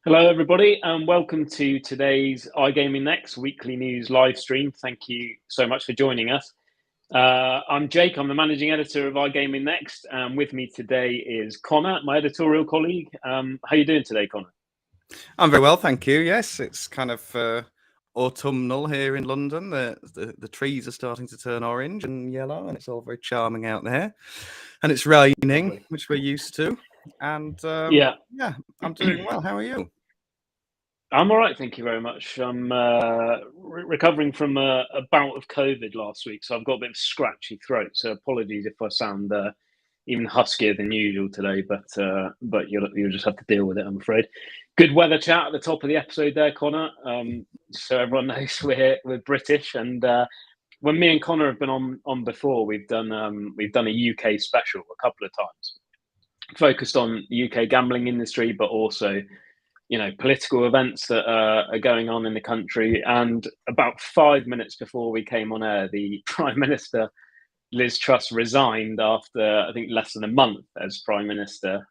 Hello, everybody, and welcome to today's iGaming Next weekly news live stream. Thank you so much for joining us. I'm Jake. I'm the managing editor of iGaming Next. With me today is Conor, my editorial colleague. How are you doing today, Conor? I'm very well, thank you. Yes, it's kind of autumnal here in London. The trees are starting to turn orange and yellow, and it's all very charming out there. And it's raining, Lovely. which we're used to. And Yeah, I'm doing well. How are you? I'm all right. Thank you very much. I'm recovering from a bout of COVID last week, so I've got a bit of a scratchy throat. So apologies if I sound even huskier than usual today, but you'll just have to deal with it, I'm afraid. Good weather chat at the top of the episode there, Conor. So everyone knows we're British, and when me and Conor have been on before, we've done a UK special a couple of times, focused on the UK gambling industry, but also political events that are going on in the country. And about 5 minutes before we came on air, the Prime Minister, Liz Truss, resigned after, I think, less than a month as Prime Minister,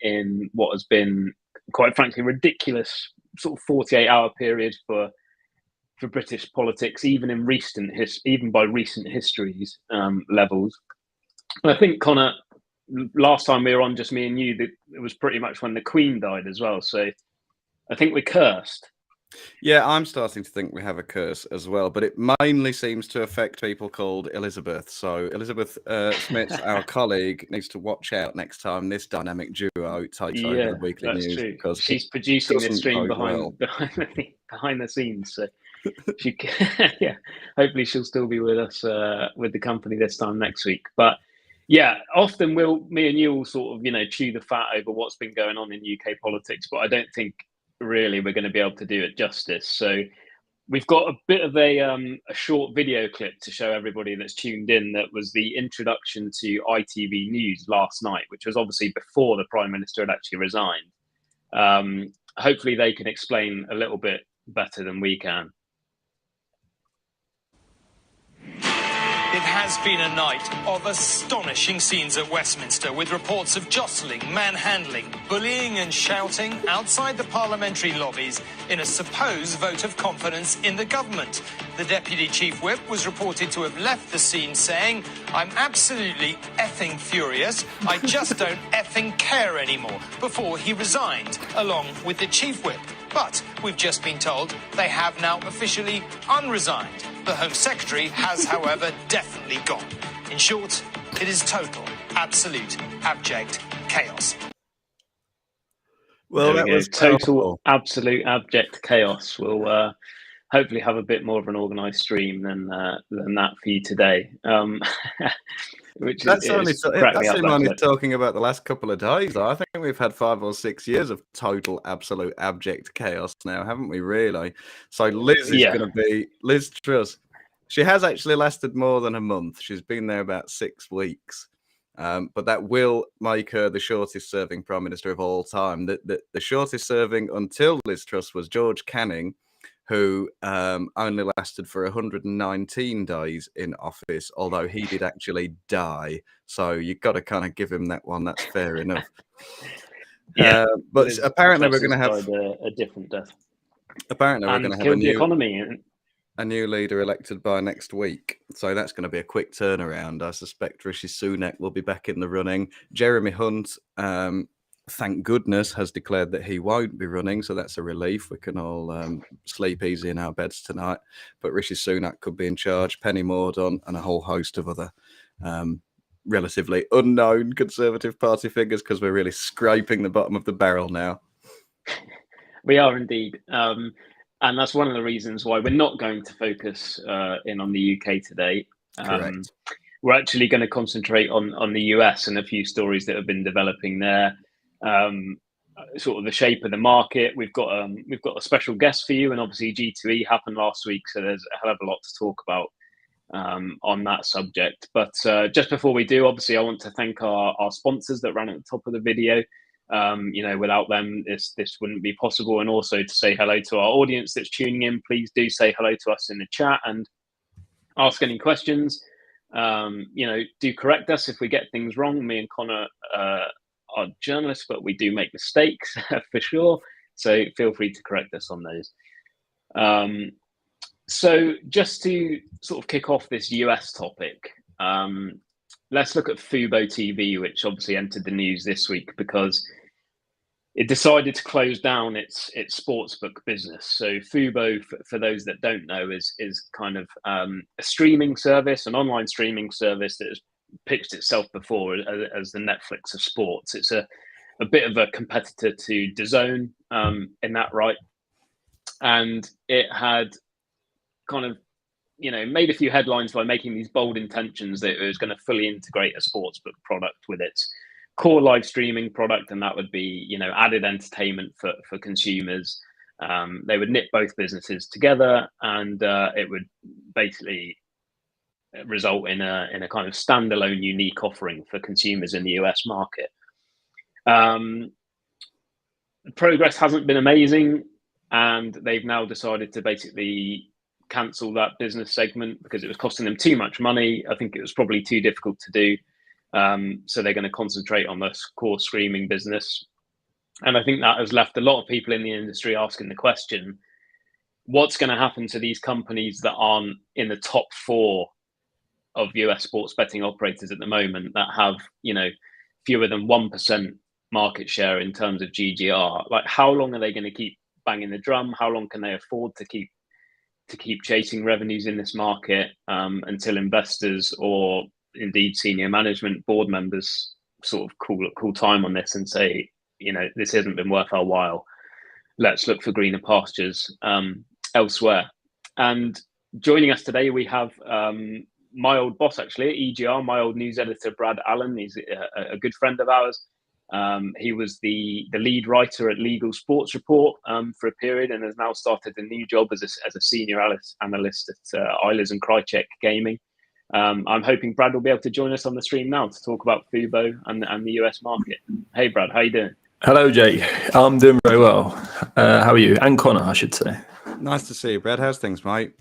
in what has been, quite frankly, ridiculous sort of 48-hour period for British politics, even by recent histories levels. And I think, Conor, last time we were on, just me and you, that it was pretty much when the Queen died as well. So I think we're cursed. Yeah, I'm starting to think we have a curse as well, but it mainly seems to affect people called Elizabeth. So Elizabeth Smith, our colleague, needs to watch out next time this dynamic duo takes over the weekly that's news. true. Because she's producing this stream behind the scenes. So she, yeah, hopefully she'll still be with us with the company this time next week. But yeah, often me and you will sort of chew the fat over what's been going on in UK politics, but I don't think really we're going to be able to do it justice. So we've got a bit of a short video clip to show everybody that's tuned in. That was the introduction to ITV News last night, which was obviously before the Prime Minister had actually resigned. Hopefully they can explain a little bit better than we can. It has been a night of astonishing scenes at Westminster, with reports of jostling, manhandling, bullying and shouting outside the parliamentary lobbies in a supposed vote of confidence in the government. The Deputy Chief Whip was reported to have left the scene saying, "I'm absolutely effing furious. I just don't effing care anymore," before he resigned, along with the Chief Whip. But we've just been told they have now officially unresigned. The Home Secretary has, however, definitely gone. In short, it is total, absolute, abject chaos. Well, that was total, absolute, abject chaos. We'll hopefully have a bit more of an organised stream than that for you today. That's only talking about the last couple of days. I think we've had 5 or 6 years of total, absolute, abject chaos now, haven't we, really? So Liz is going to be Liz Truss. She has actually lasted more than a month. She's been there about 6 weeks. But that will make her the shortest serving Prime Minister of all time. The shortest serving until Liz Truss was George Canning, who only lasted for 119 days in office, although he did actually die. So you've got to kind of give him that one. That's fair enough. But apparently we're going to have a different death. Apparently we're going to have a new leader elected by next week. So that's going to be a quick turnaround. I suspect Rishi Sunak will be back in the running. Jeremy Hunt, thank goodness, has declared that he won't be running, so that's a relief. We can all sleep easy in our beds tonight. But Rishi Sunak could be in charge, Penny Mordaunt, and a whole host of other relatively unknown Conservative Party figures, because we're really scraping the bottom of the barrel now. We are indeed. And that's one of the reasons why we're not going to focus in on the UK today. Correct. We're actually going to concentrate on the US and a few stories that have been developing there. Sort of the shape of the market. We've got a special guest for you, and obviously G2E happened last week, so there's a hell of a lot to talk about on that subject. But just before we do, obviously I want to thank our sponsors that ran at the top of the video. Without them, this wouldn't be possible. And also to say hello to our audience that's tuning in. Please do say hello to us in the chat and ask any questions. Do correct us if we get things wrong. Me and Conor are journalists, but we do make mistakes for sure. So feel free to correct us on those. So just to sort of kick off this US topic, let's look at FuboTV, which obviously entered the news this week because it decided to close down its sportsbook business. So Fubo, for those that don't know, is kind of a streaming service, an online streaming service that has pitched itself before as the Netflix of sports. It's a bit of a competitor to DAZN in that right, and it had kind of made a few headlines by making these bold intentions that it was going to fully integrate a sportsbook product with its core live streaming product, and that would be added entertainment for consumers. They would knit both businesses together, and it would basically result in a kind of standalone, unique offering for consumers in the US market. Progress hasn't been amazing, and they've now decided to basically cancel that business segment because it was costing them too much money. I think it was probably too difficult to do. So they're going to concentrate on this core streaming business. And I think that has left a lot of people in the industry asking the question, what's going to happen to these companies that aren't in the top 4 of US sports betting operators at the moment that have, fewer than 1% market share in terms of GGR? Like, how long are they going to keep banging the drum? How long can they afford to keep chasing revenues in this market until investors or indeed senior management, board members sort of call time on this and say, this hasn't been worth our while. Let's look for greener pastures elsewhere. And joining us today, we have my old boss, actually, at EGR, my old news editor, Brad Allen. He's a good friend of ours. He was the lead writer at Legal Sports Report for a period, and has now started a new job as a senior analyst at Eilers and Krejcik Gaming. I'm hoping Brad will be able to join us on the stream now to talk about Fubo and the US market. Hey, Brad, how you doing? Hello, Jake. I'm doing very well. How are you? And Conor, I should say. Nice to see you, Brad. How's things, mate?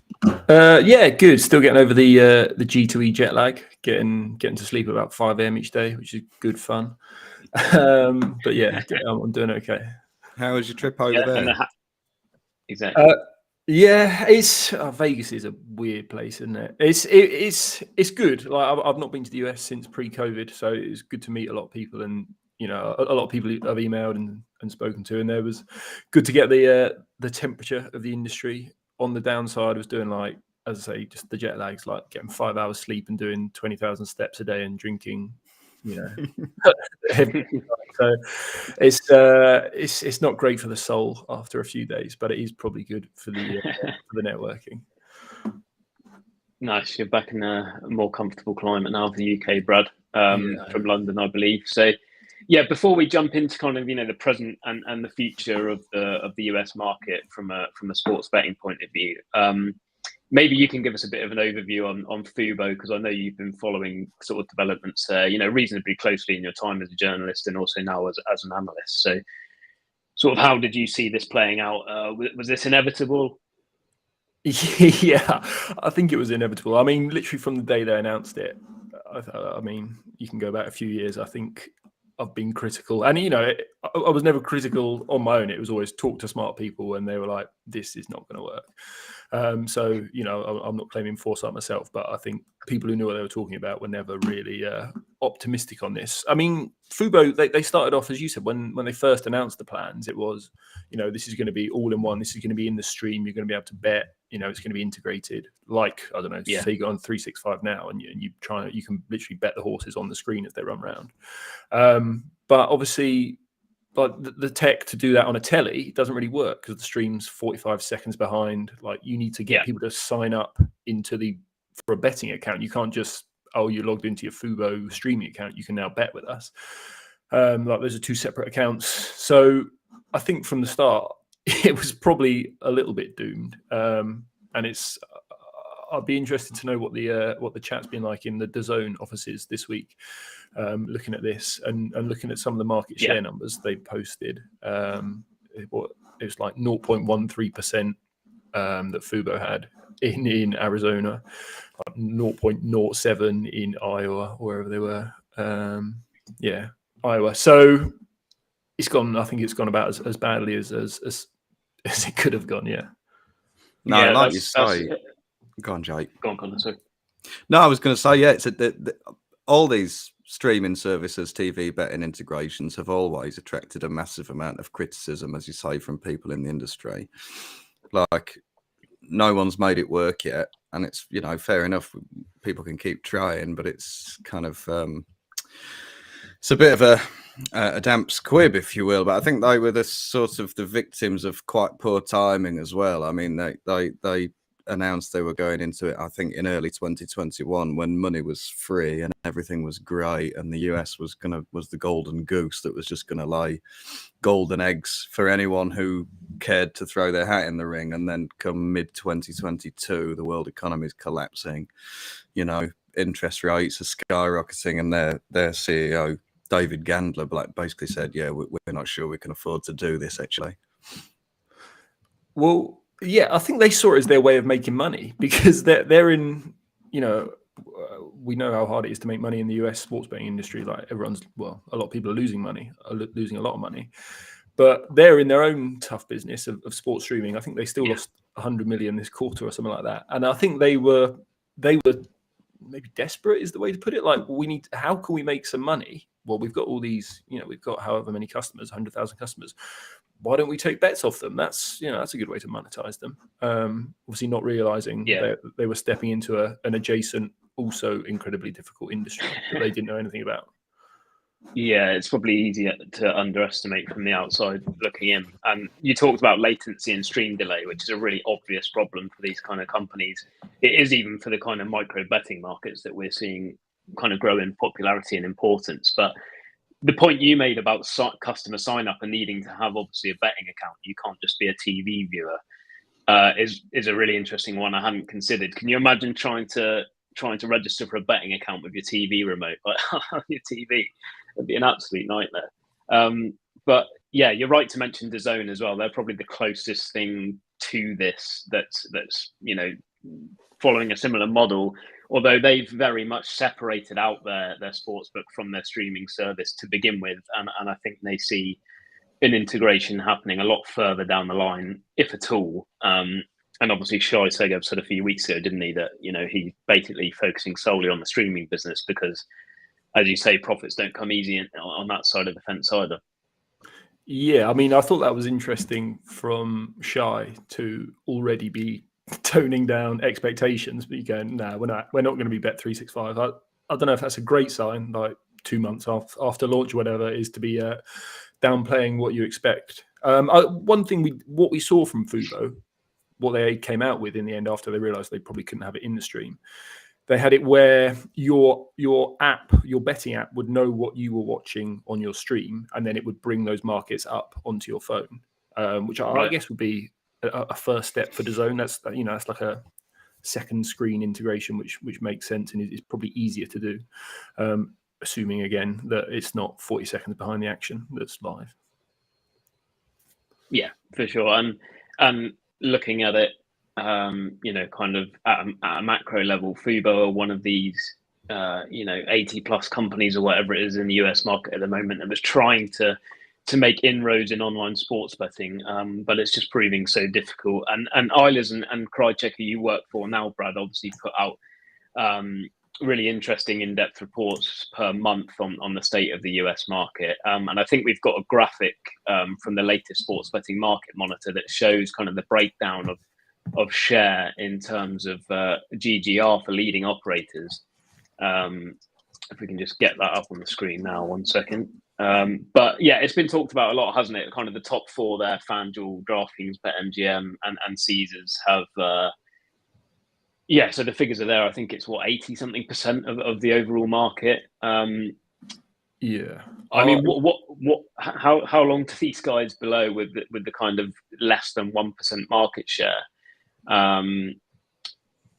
Yeah, good. Still getting over the G2E jet lag. Getting to sleep about 5 a.m. each day, which is good fun. But yeah, I'm doing okay. How was your trip over there? Exactly. Yeah, it's Vegas is a weird place, isn't it? It's good. Like I've not been to the US since pre-COVID, so it's good to meet a lot of people, and a lot of people I've emailed and spoken to, and there was good to get the temperature of the industry. On the downside, I was doing, like, as I say, just the jet lags, like getting 5 hours sleep and doing 20,000 steps a day and drinking, so it's not great for the soul after a few days, but it is probably good for the networking. Nice, you're back in a more comfortable climate now for the UK, Brad, from London, I believe. So, yeah, before we jump into kind of the present and the future of the US market from a sports betting point of view, maybe you can give us a bit of an overview on Fubo, because I know you've been following sort of developments reasonably closely in your time as a journalist and also now as an analyst. So, sort of, how did you see this playing out? Was this inevitable? Yeah, I think it was inevitable. I mean, literally from the day they announced it, I mean, you can go back a few years. I think I've been critical, and I was never critical on my own. It was always talk to smart people, and they were like, "This is not going to work." So I'm not claiming foresight myself, but I think people who knew what they were talking about were never really optimistic on this. I mean, Fubo, they started off, as you said, when they first announced the plans, it was, this is going to be all in one. This is going to be in the stream. You're going to be able to bet. It's going to be integrated. Like, I don't know, say you go on 365 now, and you can literally bet the horses on the screen as they run around. But obviously, like the tech to do that on a telly doesn't really work because the stream's 45 seconds behind. Like, you need to get people to sign up for a betting account. You can't just, you're logged into your Fubo streaming account, you can now bet with us. Like, those are 2 separate accounts. So I think from the start, it was probably a little bit doomed. And I'd be interested to know what the chat's been like in the DAZN offices this week, looking at this and looking at some of the market share numbers they posted. It was like 0.13% that Fubo had in Arizona, like 0.07 in Iowa, wherever they were. Iowa. So it's gone. I think it's gone about as badly as it could have gone. Yeah. No, yeah, like you say. Go on, Jake. Go on, Conor. Sorry. No, I was going to say, yeah, it's all these streaming services, TV betting integrations have always attracted a massive amount of criticism, as you say, from people in the industry. Like, no one's made it work yet, and it's, you know, fair enough. People can keep trying, but it's kind of it's a bit of a damp squib, if you will. But I think they were the sort of the victims of quite poor timing as well. I mean, they announced they were going into it, I think, in early 2021 when money was free and everything was great, and the US was the golden goose that was just gonna lay golden eggs for anyone who cared to throw their hat in the ring. And then come mid 2022, the world economy is collapsing, you know, interest rates are skyrocketing, and their CEO David Gandler basically said, yeah, we're not sure we can afford to do this, actually. Well, yeah, I think they saw it as their way of making money, because they're in, you know, we know how hard it is to make money in the US sports betting industry. Like, a lot of people are losing a lot of money, but they're in their own tough business of sports streaming. I think they still lost 100 million this quarter or something like that. And I think they were maybe desperate is the way to put it. Like, how can we make some money? Well, we've got all these, you know, we've got however many customers, 100,000 customers. Why don't we take bets off them? That's a good way to monetize them. Obviously not realizing they were stepping into an adjacent, also incredibly difficult industry that they didn't know anything about. Yeah, it's probably easier to underestimate from the outside looking in. And you talked about latency and stream delay, which is a really obvious problem for these kind of companies. It is even for the kind of micro betting markets that we're seeing kind of grow in popularity and importance. But the point you made about customer sign up and needing to have obviously a betting account, you can't just be a TV viewer, is a really interesting one I hadn't considered. Can you imagine trying to register for a betting account with your TV remote on your TV? It'd be an absolute nightmare. But yeah, you're right to mention DAZN as well. They're probably the closest thing to this that's you know, following a similar model, although they've very much separated out their sportsbook from their streaming service to begin with, and I think they see an integration happening a lot further down the line, if at all. And obviously, Shai Segev said a few weeks ago, didn't he, that, you know, he's basically focusing solely on the streaming business because, as you say, profits don't come easy on that side of the fence either. Yeah, I mean, I thought that was interesting from Shai to already be toning down expectations, but you go, no, we're not going to be Bet365. I don't know if that's a great sign, like 2 months after launch or whatever, is to be downplaying what you expect. One thing what we saw from Fubo, what they came out with in the end after they realized they probably couldn't have it in the stream, they had it where your betting app would know what you were watching on your stream, and then it would bring those markets up onto your phone, which I guess would be a first step for DAZN. That's like a second screen integration, which makes sense and is probably easier to do, assuming again that it's not 40 seconds behind the action that's live. Yeah, for sure. And looking at it, you know, kind of at a macro level, Fubo are one of these, you know, 80 plus companies or whatever it is in the US market at the moment that was trying to make inroads in online sports betting, but it's just proving so difficult. And Eilers and Krychecker you work for now, Brad, obviously put out really interesting in-depth reports per month on the state of the US market. And I think we've got a graphic from the latest sports betting market monitor that shows kind of the breakdown of share in terms of GGR for leading operators. If we can just get that up on the screen now, 1 second. But yeah, it's been talked about a lot, hasn't it? Kind of the top four there, FanDuel, DraftKings, BetMGM, and Caesars have. So the figures are there. I think it's 80-something% of the overall market. Yeah. I mean, how long do these guys below with the kind of less than 1% market share?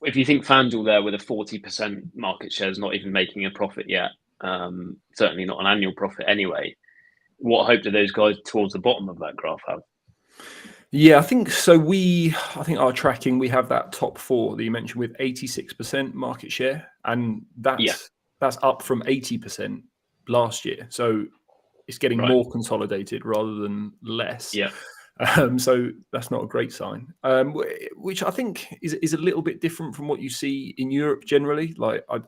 If you think FanDuel there with a 40% market share is not even making a profit yet, certainly not an annual profit anyway, what hope do those guys towards the bottom of that graph have? Yeah, I think so. I think our tracking, we have that top four that you mentioned with 86% market share, and that's up from 80% last year. So it's getting more consolidated rather than less. Yeah. So that's not a great sign, which I think is a little bit different from what you see in Europe generally. Like, I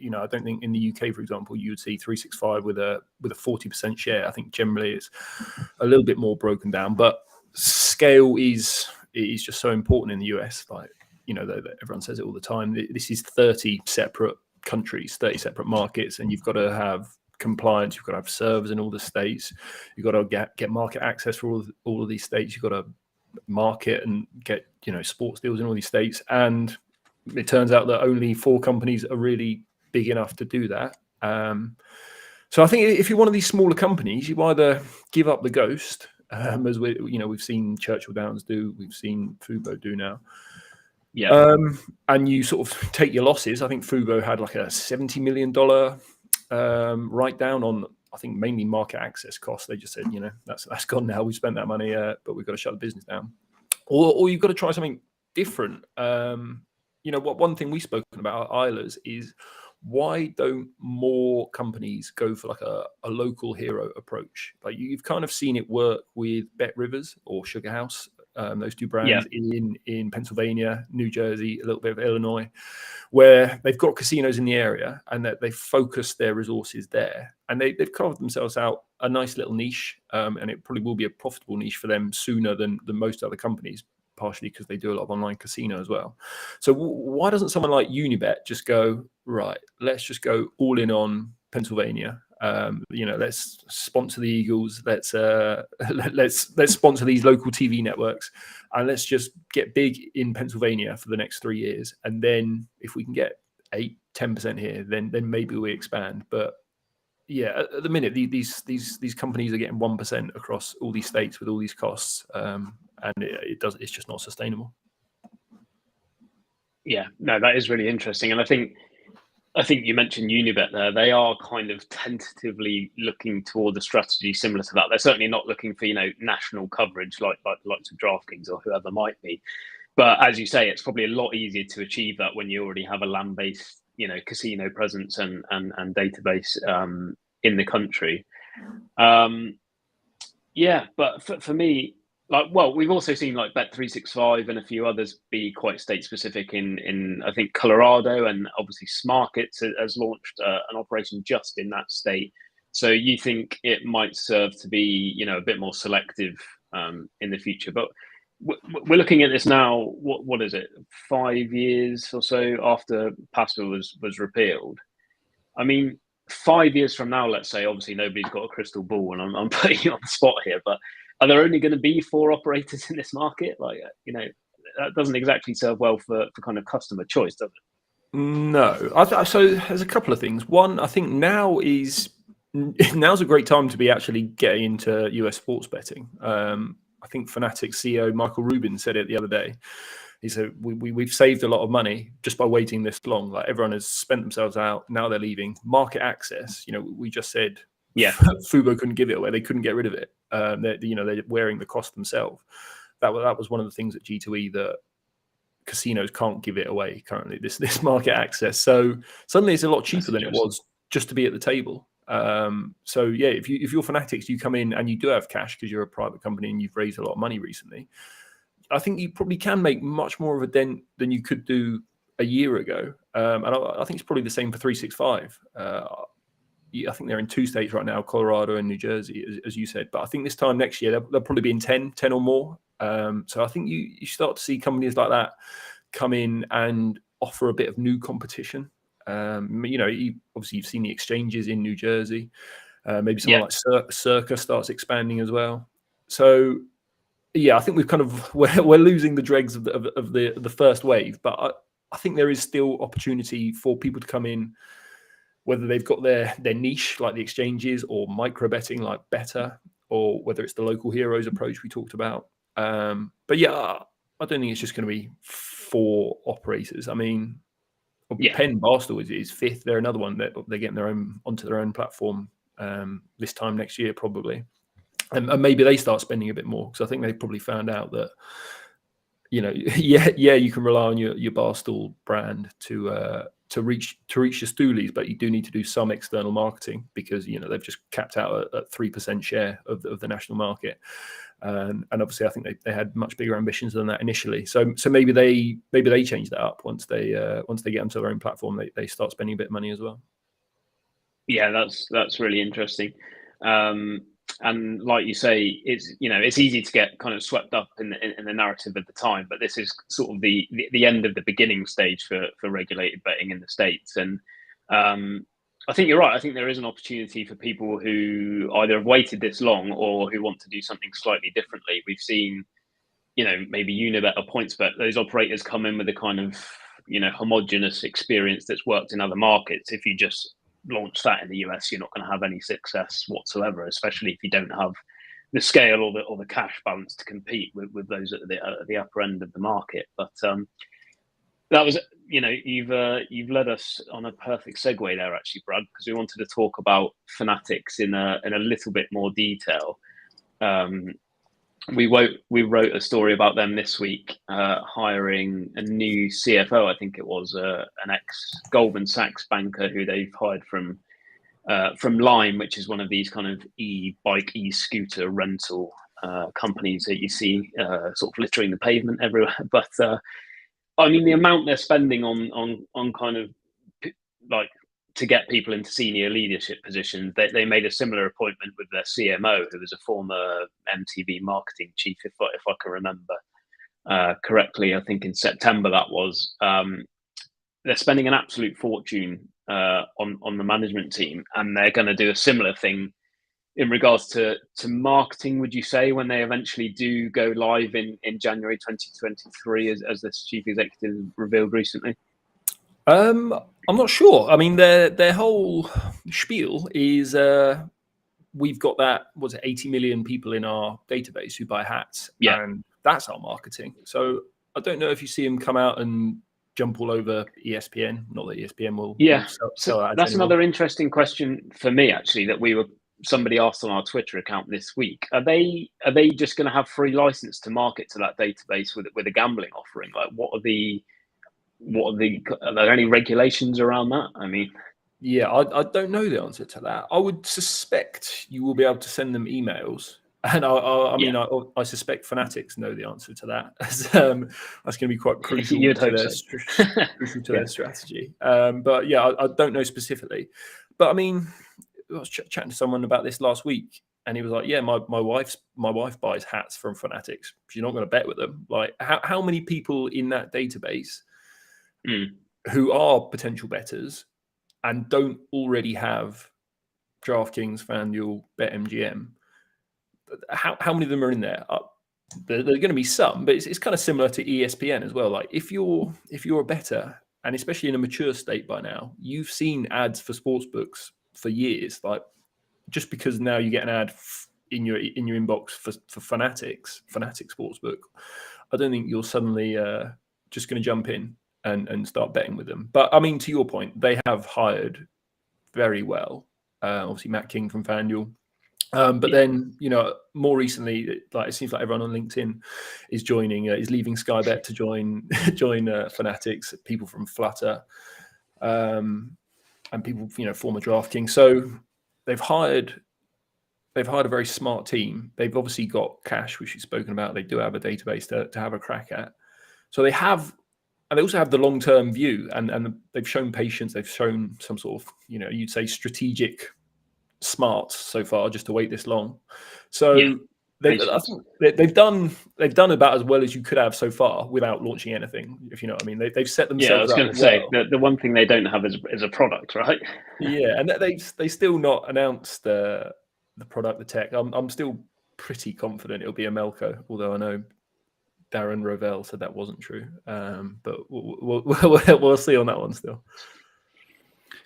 don't think in the UK, for example, you would see 365 with a 40% share. I think generally it's a little bit more broken down, but scale is just so important in the US. Like, everyone says it all the time. This is 30 separate countries, 30 separate markets, and you've got to have compliance, you've got to have servers in all the states, you've got to get market access for all of these states, you've got to market and get sports deals in all these states, and it turns out that only 4 companies are really big enough to do that. So I think if you're one of these smaller companies, you either give up the ghost, as we've seen Churchill Downs do, we've seen Fubo do now. Yeah. And you sort of take your losses. I think Fubo had like a $70 million write down on, I think, mainly market access costs. They just said, that's gone now. We spent that money, but we've got to shut the business down. Or you've got to try something different. One thing we've spoken about at Islers is, why don't more companies go for like a local hero approach? Like, you've kind of seen it work with Bet Rivers or Sugar House, those 2 brands in Pennsylvania, New Jersey, a little bit of Illinois, where they've got casinos in the area and that they've focused their resources there, and they've carved themselves out a nice little niche, and it probably will be a profitable niche for them sooner than most other companies, partially because they do a lot of online casino as well. So why doesn't someone like Unibet just go, right, let's just go all in on Pennsylvania? Let's sponsor the Eagles. Let's sponsor these local TV networks, and let's just get big in Pennsylvania for the next 3 years. And then if we can get 8-10% here, then maybe we expand. But yeah, at the minute, these companies are getting 1% across all these states with all these costs, and it's just not sustainable. Yeah, no, that is really interesting, and I think you mentioned Unibet there. They are kind of tentatively looking toward a strategy similar to that. They're certainly not looking for national coverage like the likes of DraftKings or whoever might be. But as you say, it's probably a lot easier to achieve that when you already have a land-based casino presence and database in the country. But for me, we've also seen like Bet365 and a few others be quite state specific in I think Colorado, and obviously Smarkets has launched an operation just in that state. So you think it might serve to be a bit more selective in the future. But we're looking at this now. What is it? 5 years or so after PASPA was repealed. I mean, 5 years from now, let's say, obviously nobody's got a crystal ball, and I'm putting you on the spot here, but are there only going to be 4 operators in this market? That doesn't exactly serve well for kind of customer choice, does it? No. So there's a couple of things. One, I think now's a great time to be actually getting into US sports betting. I think Fanatics CEO Michael Rubin said it the other day. He said, we've saved a lot of money just by waiting this long. Like, everyone has spent themselves out. Now they're leaving. Market access, we just said, Fubo couldn't give it away. They couldn't get rid of it. They're wearing the cost themselves. That was one of the things at G2E, that casinos can't give it away currently, this market access. So suddenly it's a lot cheaper than it was just to be at the table. If you're Fanatics, you come in and you do have cash because you're a private company and you've raised a lot of money recently. I think you probably can make much more of a dent than you could do a year ago. And I think it's probably the same for 365. I think they're in 2 states right now, Colorado and New Jersey, as you said. But I think this time next year, they'll probably be in 10 or more. So I think you start to see companies like that come in and offer a bit of new competition. Obviously you've seen the exchanges in New Jersey. Maybe someone like Circa starts expanding as well. So I think we're losing the dregs of the first wave, but I think there is still opportunity for people to come in, whether they've got their niche like the exchanges, or micro betting like Better, or whether it's the local heroes approach we talked about. I don't think it's just going to be 4 operators. I mean, Penn Barstool is 5th. They're another one that they're getting onto their own platform this time next year probably. And maybe they start spending a bit more, because I think they've probably found out that, you can rely on your Barstool brand to to reach your stoolies, but you do need to do some external marketing because they've just capped out at 3% share of the national market, and obviously I think they had much bigger ambitions than that initially. So maybe they change that up once they get onto their own platform. They start spending a bit of money as well. Yeah, that's really interesting. And like you say, it's easy to get kind of swept up in the narrative at the time, but this is sort of the end of the beginning stage for regulated betting in the States. And I think you're right. I think there is an opportunity for people who either have waited this long or who want to do something slightly differently. We've seen, maybe Unibet or PointsBet, those operators come in with a kind of, homogenous experience that's worked in other markets. If you just launch that in the US, you're not going to have any success whatsoever, especially if you don't have the scale or the cash balance to compete with those at the upper end of the market. But that was, you've led us on a perfect segue there, actually, Brad, because we wanted to talk about Fanatics in a little bit more detail. We wrote a story about them this week, hiring a new CFO. I think it was an ex-Goldman Sachs banker who they've hired from Lime, which is one of these kind of e-bike, e-scooter rental companies that you see sort of littering the pavement everywhere. But I mean, the amount they're spending on kind of like to get people into senior leadership positions. They made a similar appointment with their CMO, who was a former MTV marketing chief, if I can remember correctly. I think in September that was. They're spending an absolute fortune on the management team, and they're going to do a similar thing in regards to marketing. Would you say when they eventually do go live in January 2023, as this chief executive revealed recently? I'm not sure. I mean, their whole spiel is we've got that, 80 million people in our database who buy hats, and that's our marketing. So I don't know if you see them come out and jump all over ESPN. Not that ESPN will sell ads that's anymore. Another interesting question for me, actually, that somebody asked on our Twitter account this week. Are they just going to have free license to market to that database with a gambling offering? Like, are there any regulations around that? I mean, yeah, I don't know the answer to that. I would suspect you will be able to send them emails, and I suspect Fanatics know the answer to that. That's going to be quite crucial to their strategy. But yeah, I don't know specifically. But I mean, I was chatting to someone about this last week, and he was like, "Yeah, my wife buys hats from Fanatics. She's not going to bet with them." Like, how many people in that database who are potential bettors and don't already have DraftKings, FanDuel, BetMGM? How many of them are in there? There are going to be some, but it's kind of similar to ESPN as well. Like, if you're a bettor, and especially in a mature state by now, you've seen ads for sportsbooks for years. Like, just because now you get an ad in your inbox for Fanatics Sportsbook, I don't think you're suddenly just going to jump in and start betting with them. But I mean, to your point, they have hired very well. Obviously, Matt King from FanDuel. But then, more recently, like, it seems like everyone on LinkedIn is joining, is leaving Sky Bet to join Fanatics. People from Flutter, and people, former DraftKings. So they've hired a very smart team. They've obviously got cash, which you've spoken about. They do have a database to have a crack at. So they have. And they also have the long-term view, and they've shown patience. They've shown some sort of, you'd say, strategic smarts so far, just to wait this long. So I think they've done about as well as you could have so far without launching anything, if you know what I mean. They've set themselves up. Yeah, I was going to say the one thing they don't have is a product, right? Yeah, and they still not announced the product, the tech. I'm still pretty confident it'll be a Melco, although I know Darren Rovell said that wasn't true, but we'll see on that one still.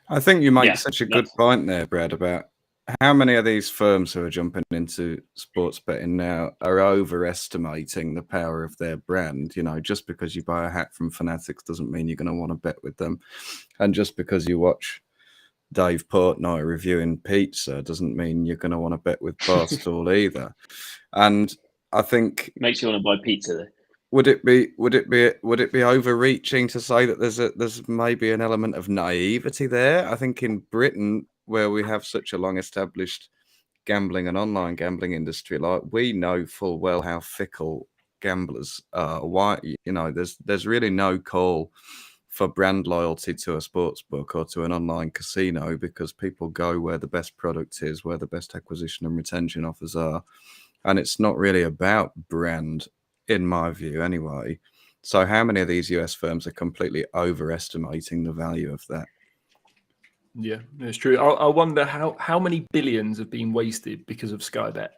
I think you make such a good point there, Brad, about how many of these firms who are jumping into sports betting now are overestimating the power of their brand. Just because you buy a hat from Fanatics doesn't mean you're going to want to bet with them, and just because you watch Dave Portnoy reviewing pizza doesn't mean you're going to want to bet with Barstool either. And I think makes you want to buy pizza, though. Would it be overreaching to say that there's maybe an element of naivety there? I think in Britain, where we have such a long established gambling and online gambling industry, like, we know full well how fickle gamblers are. Why, there's really no call for brand loyalty to a sports book or to an online casino, because people go where the best product is, where the best acquisition and retention offers are. And it's not really about brand, in my view, anyway. So how many of these US firms are completely overestimating the value of that? Yeah, it's true. I wonder how many billions have been wasted because of Sky Bet.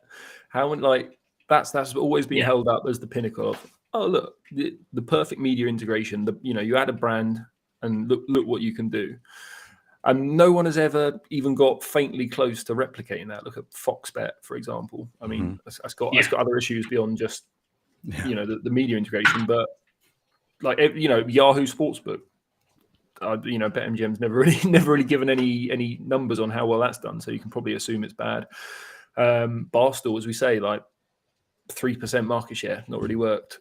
That's always been held up as the pinnacle of, oh, look, the perfect media integration. You add a brand and look what you can do. And no one has ever even got faintly close to replicating that. Look at Fox Bet, for example. I mean, it's got other issues beyond just the media integration, but Yahoo Sportsbook. BetMGM's never really given any numbers on how well that's done, so you can probably assume it's bad. Barstool, as we say, 3% market share, not really worked.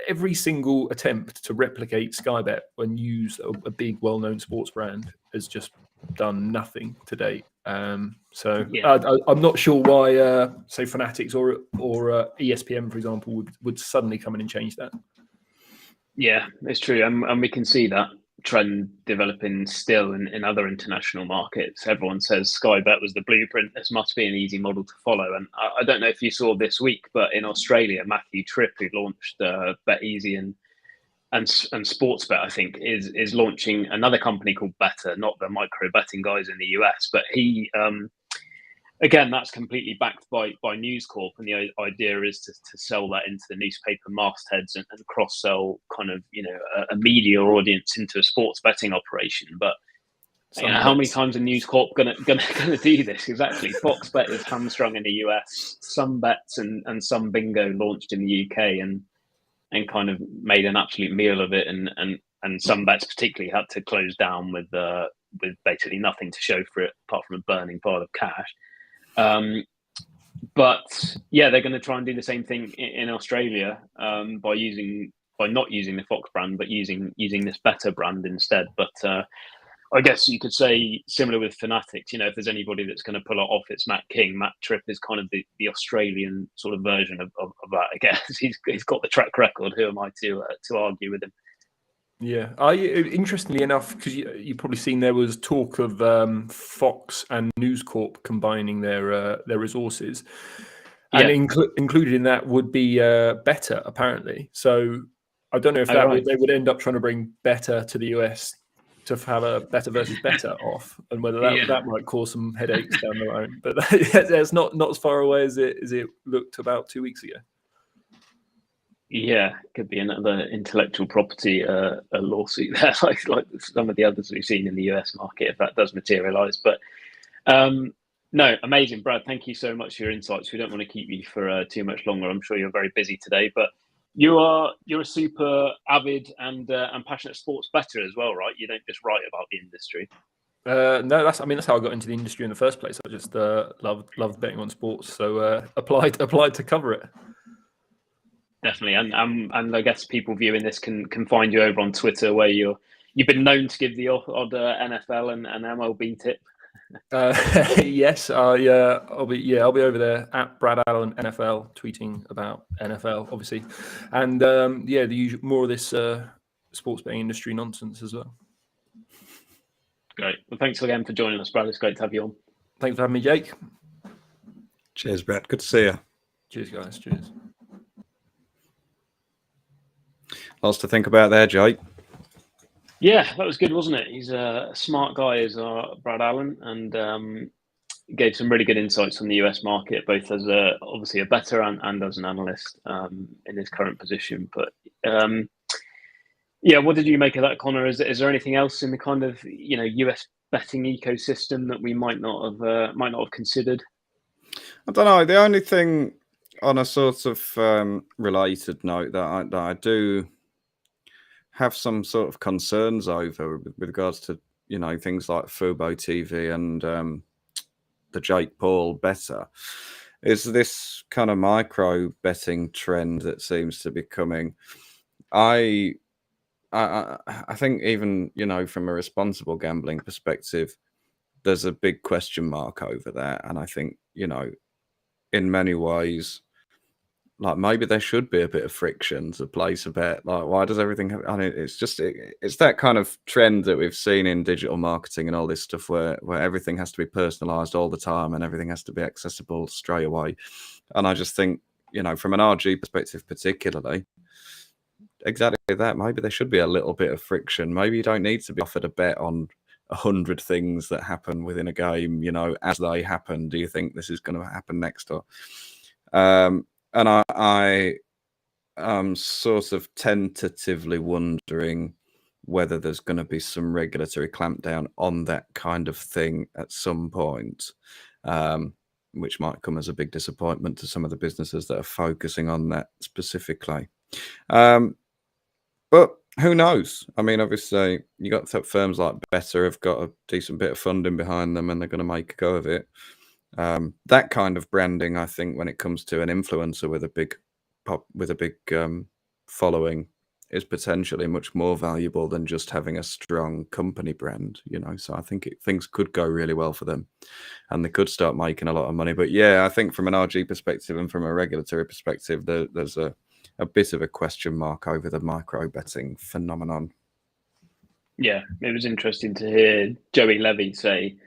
Every single attempt to replicate Sky Bet and use a big, well-known sports brand has just done nothing to date. I'm not sure why, say, Fanatics or ESPN, for example, would suddenly come in and change that. Yeah, it's true, and we can see that trend developing still in other international markets. Everyone says Sky Bet was the blueprint. This must be an easy model to follow. And I don't know if you saw this week, but in Australia, Matthew Tripp, who launched Bet Easy and Sportsbet, I think, is launching another company called Better, not the micro betting guys in the US, but he again, that's completely backed by News Corp, and the idea is to sell that into the newspaper mastheads and cross-sell kind of a media audience into a sports betting operation. But how many times are News Corp gonna do this? Exactly. Fox Bet is hamstrung in the US. Some bets and some bingo launched in the UK and kind of made an absolute meal of it, and some bets particularly had to close down with basically nothing to show for it apart from a burning pile of cash. But yeah, they're going to try and do the same thing in Australia by not using the Fox brand, but using this Better brand instead. But I guess you could say similar with Fanatics. If there's anybody that's going to pull it off, it's Matt King. Matt Tripp is kind of the Australian sort of version of that. I guess he's got the track record. Who am I to argue with him? Yeah, interestingly enough, because you've probably seen there was talk of Fox and News Corp combining their resources, and included in that would be Better, apparently. So I don't know if they would end up trying to bring Better to the US to have a Better versus Better off, and whether that might cause some headaches down the line. But it's not as far away as it looked about 2 weeks ago. Yeah, could be another intellectual property a lawsuit there, like some of the others we've seen in the US market, if that does materialise. But no, amazing, Brad. Thank you so much for your insights. We don't want to keep you for too much longer. I'm sure you're very busy today, but you're a super avid and passionate sports bettor as well, right? You don't just write about the industry. No, that's how I got into the industry in the first place. I just loved betting on sports, so applied to cover it. Definitely, and I guess people viewing this can find you over on Twitter, where you've been known to give the odd NFL and MLB tip. Yes, I'll be over there at Brad Allen NFL, tweeting about NFL, obviously, and the usual, more of this sports betting industry nonsense as well. Great. Well, thanks again for joining us, Brad. It's great to have you on. Thanks for having me, Jake. Cheers, Brad. Good to see you. Cheers, guys. Cheers. Lots to think about there, Jake. Yeah, that was good, wasn't it? He's a smart guy, is Brad Allen, and gave some really good insights on the US market, both as obviously a bettor and as an analyst in his current position. But what did you make of that, Conor? Is there anything else in the kind of US betting ecosystem that we might not have considered? I don't know. The only thing on a sort of related note that I do have some sort of concerns over with regards to things like FuboTV and the Jake Paul Better is this kind of micro betting trend that seems to be coming. I think even, you know, from a responsible gambling perspective, there's a big question mark over that. And I think, you know, in many ways, like maybe there should be a bit of friction to place a bet. Like, why does everything have, I mean, it's just, it's that kind of trend that we've seen in digital marketing and all this stuff where everything has to be personalized all the time and everything has to be accessible straight away. And I just think, you know, from an RG perspective, particularly, exactly that. Maybe there should be a little bit of friction. Maybe you don't need to be offered a bet on 100 things that happen within a game, you know, as they happen. Do you think this is going to happen next? Or, and I am sort of tentatively wondering whether there's going to be some regulatory clampdown on that kind of thing at some point, which might come as a big disappointment to some of the businesses that are focusing on that specifically. But who knows? I mean, obviously, you got firms like Better have got a decent bit of funding behind them, and they're going to make a go of it. That kind of branding, I think, when it comes to an influencer with a big following, is potentially much more valuable than just having a strong company brand. You know, so I think things could go really well for them, and they could start making a lot of money. But yeah, I think from an RG perspective and from a regulatory perspective, there's a bit of a question mark over the micro betting phenomenon. Yeah, it was interesting to hear Joey Levy say,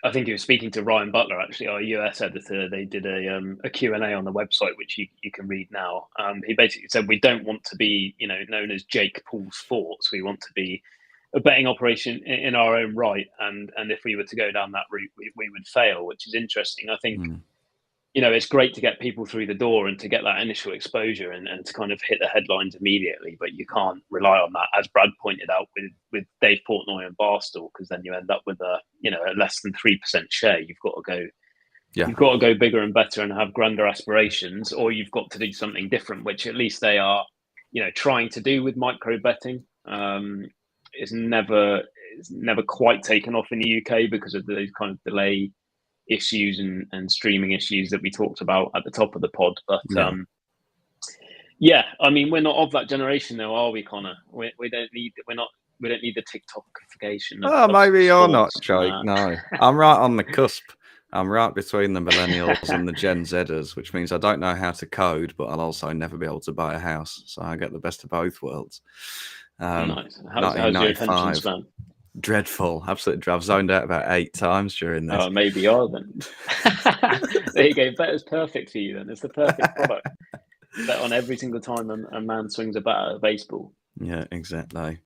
I think he was speaking to Ryan Butler, actually, our US editor. They did a Q&A on the website, which you can read now. He basically said, we don't want to be, you know, known as Jake Paul Sports. We want to be a betting operation in our own right. And if we were to go down that route, we would fail, which is interesting. I think, you know, it's great to get people through the door and to get that initial exposure and to kind of hit the headlines immediately, but you can't rely on that, as Brad pointed out with Dave Portnoy and Barstool, because then you end up with a less than 3% share. You've got to go bigger and better and have grander aspirations, or you've got to do something different, which at least they are, you know, trying to do with micro betting. It's never quite taken off in the UK because of those kind of delay issues and streaming issues that we talked about at the top of the pod. But I mean, we're not of that generation though, are we, Connor? We don't need the TikTokification. Maybe you're not, Jake. No, I'm right on the cusp. I'm right between the millennials and the Gen Zers, which means I don't know how to code, but I'll also never be able to buy a house. So I get the best of both worlds. Nice. How's your attention span? Dreadful, absolutely. I've zoned out about 8 times during this. Oh, maybe you are then. There you go. Better's perfect for you then. It's the perfect product. Bet on every single time a man swings a bat at a baseball. Yeah, exactly.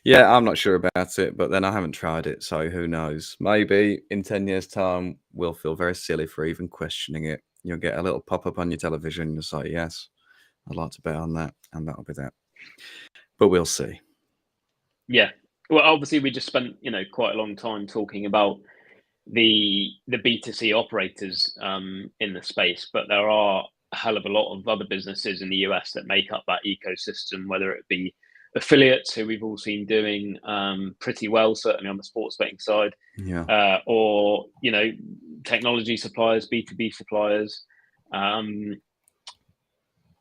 Yeah, I'm not sure about it, but then I haven't tried it, so who knows? Maybe in 10 years' time, we'll feel very silly for even questioning it. You'll get a little pop-up on your television and you'll say, yes, I'd like to bet on that, and that'll be that. But we'll see. Yeah. Well, obviously, we just spent, you know, quite a long time talking about the B2C operators in the space, but there are a hell of a lot of other businesses in the US that make up that ecosystem, whether it be affiliates who we've all seen doing pretty well, certainly on the sports betting side, or, you know, technology suppliers, B2B suppliers. I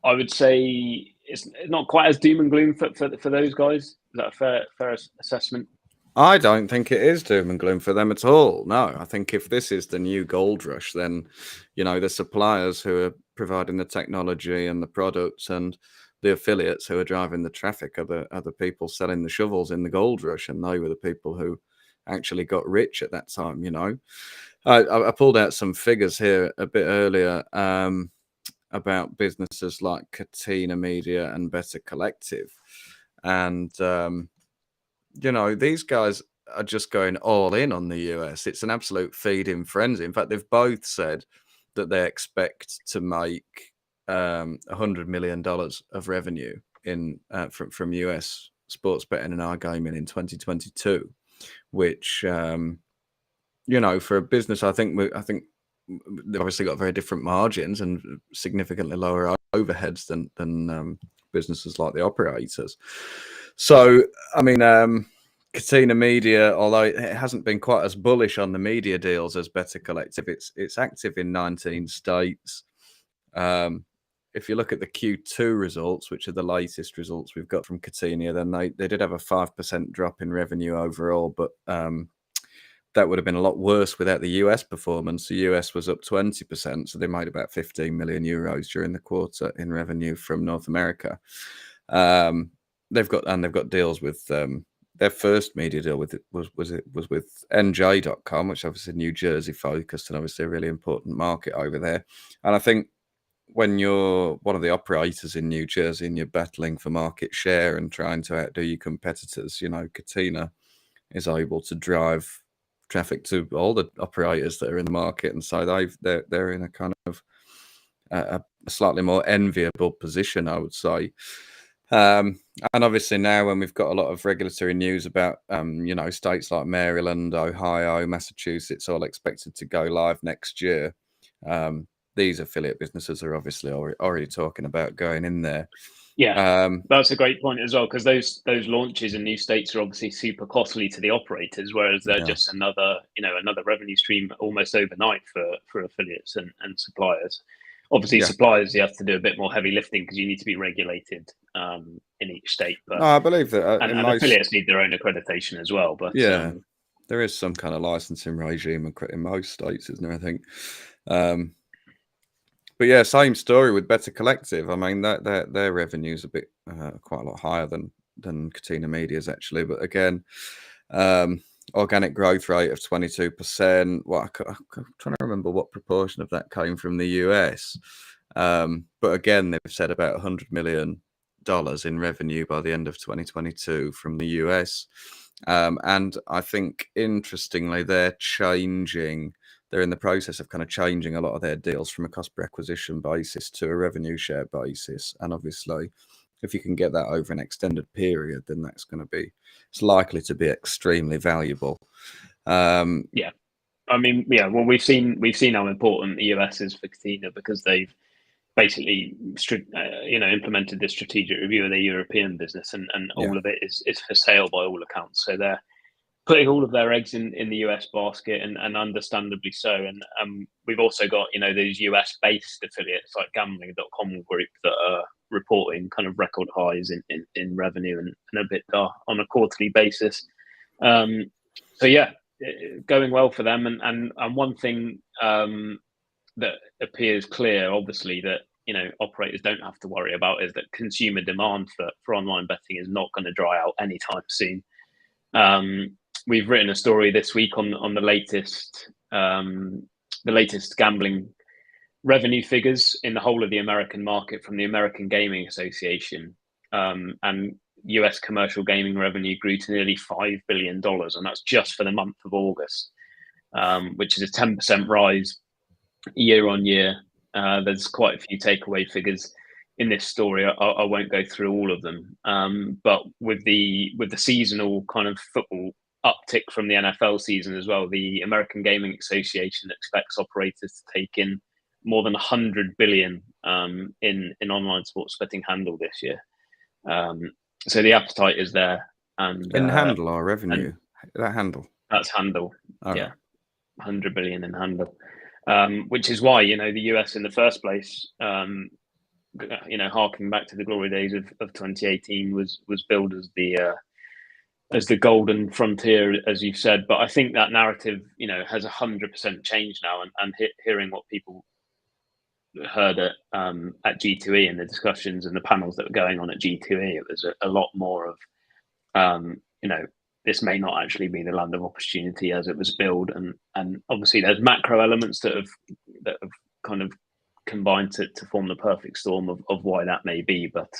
would say it's not quite as doom and gloom for those guys. Is that a fair assessment? I don't think it is doom and gloom for them at all. No, I think if this is the new gold rush, then, you know, the suppliers who are providing the technology and the products and the affiliates who are driving the traffic are the people selling the shovels in the gold rush, and they were the people who actually got rich at that time, you know. I pulled out some figures here a bit earlier about businesses like Katina Media and Better Collective. And, you know, these guys are just going all in on the US. It's an absolute feeding frenzy. In fact, they've both said that they expect to make $100 million of revenue from US sports betting and iGaming in 2022, which, you know, for a business, I think they've obviously got very different margins and significantly lower overheads than businesses like the operators. So, I mean, Katina Media, although it hasn't been quite as bullish on the media deals as Better Collective, it's active in 19 states. If you look at the Q2 results, which are the latest results we've got from Katina, then they did have a 5% drop in revenue overall, but that would have been a lot worse without the US performance. The US was up 20%, so they made about 15 million euros during the quarter in revenue from North America. They've got deals with their first media deal with was with NJ.com, which obviously New Jersey focused and obviously a really important market over there. And I think when you're one of the operators in New Jersey and you're battling for market share and trying to outdo your competitors, you know, Katina is able to drive traffic to all the operators that are in the market, and so they're in a kind of a slightly more enviable position, I would say. And obviously now when we've got a lot of regulatory news about you know, states like Maryland, Ohio, Massachusetts all expected to go live next year, these affiliate businesses are obviously already talking about going in there. Yeah, that's a great point as well, because those launches in new states are obviously super costly to the operators, whereas they're just another revenue stream almost overnight for affiliates and suppliers. Obviously, suppliers, you have to do a bit more heavy lifting because you need to be regulated in each state. But no, I believe that, and affiliates need their own accreditation as well. But there is some kind of licensing regime in most states, isn't there? I think. But yeah, same story with Better Collective. I mean, their revenue's a bit quite a lot higher than Katina Media's actually. But again, organic growth rate of 22%. I'm trying to remember what proportion of that came from the US. But again, they've said about $100 million in revenue by the end of 2022 from the US. And I think, interestingly, they're in the process of kind of changing a lot of their deals from a cost per acquisition basis to a revenue share basis. And obviously, if you can get that over an extended period, then it's likely to be extremely valuable. Yeah. I mean, yeah, well, we've seen how important the US is for Katina because they've basically, implemented this strategic review of their European business, and all of it is for sale by all accounts. So they're putting all of their eggs in the US basket, and understandably so. And we've also got, those US based affiliates like gambling.com group that are reporting kind of record highs in revenue and EBITDA on a quarterly basis. So yeah, going well for them. And one thing that appears clear, obviously, that operators don't have to worry about is that consumer demand for online betting is not going to dry out anytime soon. We've written a story this week on the latest gambling revenue figures in the whole of the American market from the American Gaming Association, and US commercial gaming revenue grew to nearly $5 billion, and that's just for the month of August, which is a 10% rise year on year. There's quite a few takeaway figures in this story. I won't go through all of them, but with the seasonal kind of football uptick from the NFL season as well, the American Gaming Association expects operators to take in more than 100 billion in online sports betting handle this year. So the appetite is there. And in handle or revenue? That handle? That's handle. Yeah, 100 billion in handle, which is why the US in the first place, harking back to the glory days of 2018, was billed as the golden frontier, as you've said. But I think that narrative, has 100% changed now. And hearing what people heard at G2E and the discussions and the panels that were going on at G2E, it was a lot more of, this may not actually be the land of opportunity as it was billed. And obviously there's macro elements that have kind of combined to form the perfect storm of why that may be. But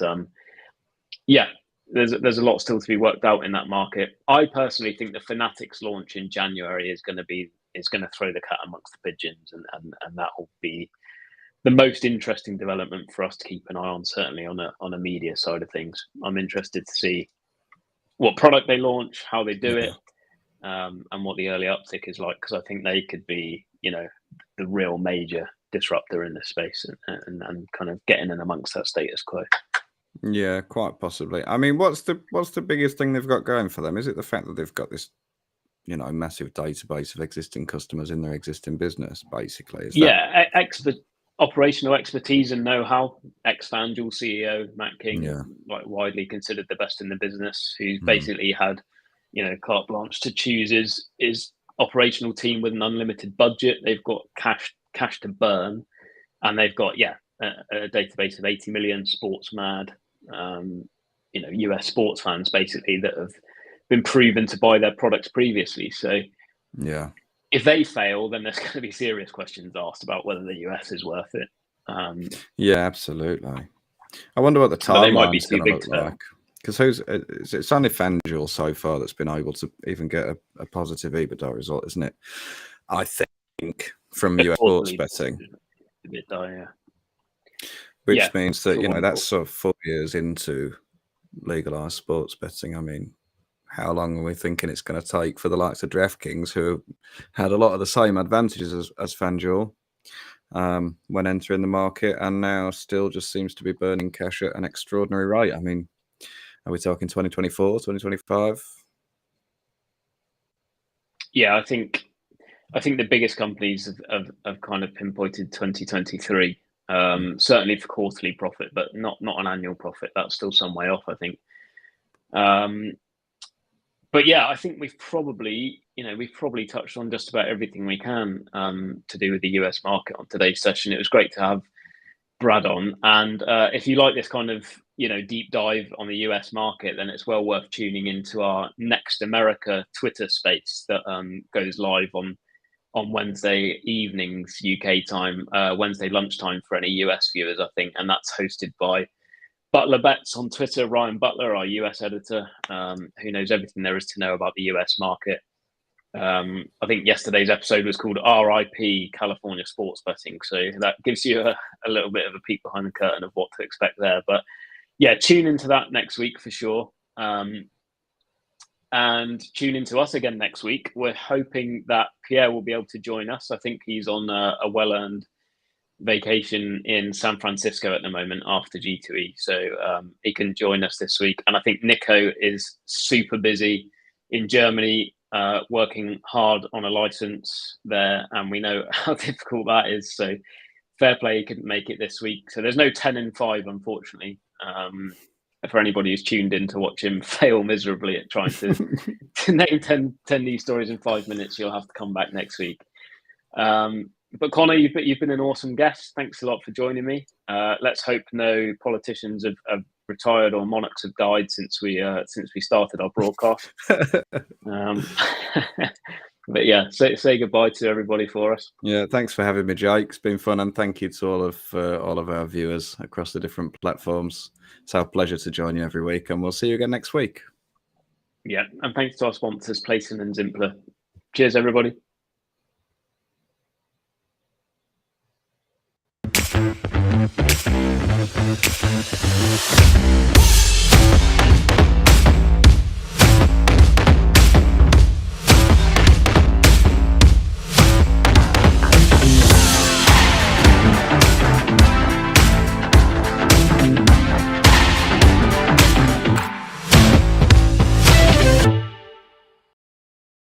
there's a lot still to be worked out in that market. I personally think the Fanatics launch in January is going to throw the cat amongst the pigeons, and that will be the most interesting development for us to keep an eye on, certainly on a media side of things. I'm interested to see what product they launch, how they do it, and what the early uptick is like, because I think they could be, the real major disruptor in this space and kind of getting in amongst that status quo. Yeah, quite possibly. I mean, what's the biggest thing they've got going for them? Is it the fact that they've got this, massive database of existing customers in their existing business, basically? Operational expertise and know-how. Ex-FanDuel CEO Matt King, like widely considered the best in the business, who's basically had, carte blanche to choose his operational team with an unlimited budget. They've got cash to burn, and they've got a database of 80 million sports mad, US sports fans basically that have been proven to buy their products previously. So if they fail, then there's going to be serious questions asked about whether the US is worth it. Yeah, absolutely. I wonder what the timeline's going to look like. Because it's only FanDuel so far that's been able to even get a positive EBITDA result, isn't it? I think from US sports betting. Which means that, that's sort of 4 years into legalized sports betting. I mean, how long are we thinking it's going to take for the likes of DraftKings, who had a lot of the same advantages as FanDuel when entering the market, and now still just seems to be burning cash at an extraordinary rate? I mean, are we talking 2024, 2025? Yeah, I think the biggest companies have kind of pinpointed 2023, certainly for quarterly profit, but not an annual profit. That's still some way off, I think. But yeah, I think we've probably touched on just about everything we can to do with the US market on today's session. It was great to have Brad on, and if you like this kind of deep dive on the US market, then it's well worth tuning into our Next America Twitter space that goes live on Wednesday evenings UK time, Wednesday lunchtime for any US viewers, I think, and that's hosted by Butler Bets on Twitter, Ryan Butler, our US editor, who knows everything there is to know about the US market. I think yesterday's episode was called RIP California Sports Betting, so that gives you a little bit of a peek behind the curtain of what to expect there. But yeah, tune into that next week for sure. And tune into us again next week. We're hoping that Pierre will be able to join us. I think he's on a well-earned vacation in San Francisco at the moment after G2E, so he can join us this week. And I think Nico is super busy in Germany, working hard on a license there, and we know how difficult that is. So fair play, he couldn't make it this week. So there's no 10 in 5, unfortunately. For anybody who's tuned in to watch him fail miserably at trying to name 10 news stories in 5 minutes, you'll have to come back next week. But Conor, you've been an awesome guest. Thanks a lot for joining me. Let's hope no politicians have retired or monarchs have died since we started our broadcast. But yeah, say goodbye to everybody for us. Yeah, thanks for having me, Jake. It's been fun, and thank you to all of our viewers across the different platforms. It's our pleasure to join you every week, and we'll see you again next week. Yeah, and thanks to our sponsors, Playson and Zimpler. Cheers, everybody.